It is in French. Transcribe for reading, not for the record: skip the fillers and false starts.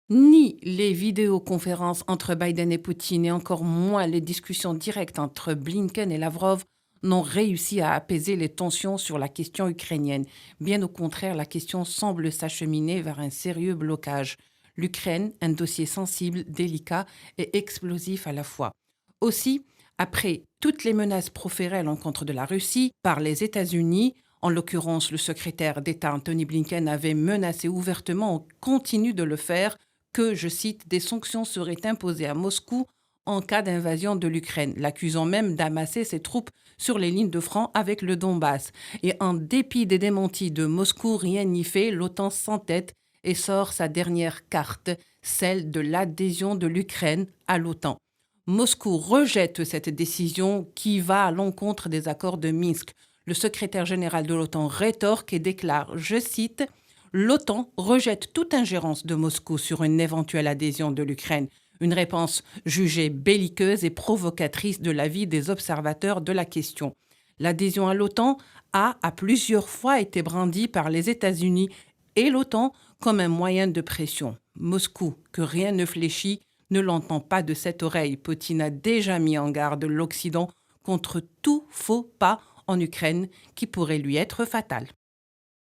Ni les vidéoconférences entre Biden et Poutine et encore moins les discussions directes entre Blinken et Lavrov n'ont réussi à apaiser les tensions sur la question ukrainienne. Bien au contraire, la question semble s'acheminer vers un sérieux blocage. L'Ukraine, un dossier sensible, délicat et explosif à la fois. Aussi, après toutes les menaces proférées à l'encontre de la Russie par les États-Unis, en l'occurrence le secrétaire d'État Anthony Blinken avait menacé ouvertement, on continue de le faire, que, je cite, des sanctions seraient imposées à Moscou en cas d'invasion de l'Ukraine, l'accusant même d'amasser ses troupes sur les lignes de front avec le Donbass. Et en dépit des démentis de Moscou, rien n'y fait, l'OTAN s'entête et sort sa dernière carte, celle de l'adhésion de l'Ukraine à l'OTAN. Moscou rejette cette décision qui va à l'encontre des accords de Minsk. Le secrétaire général de l'OTAN rétorque et déclare, je cite, l'OTAN rejette toute ingérence de Moscou sur une éventuelle adhésion de l'Ukraine, une réponse jugée belliqueuse et provocatrice de l'avis des observateurs de la question. L'adhésion à l'OTAN a à plusieurs fois été brandie par les États-Unis et l'OTAN comme un moyen de pression. Moscou, que rien ne fléchit, ne l'entend pas de cette oreille. Poutine a déjà mis en garde l'Occident contre tout faux pas en Ukraine qui pourrait lui être fatal.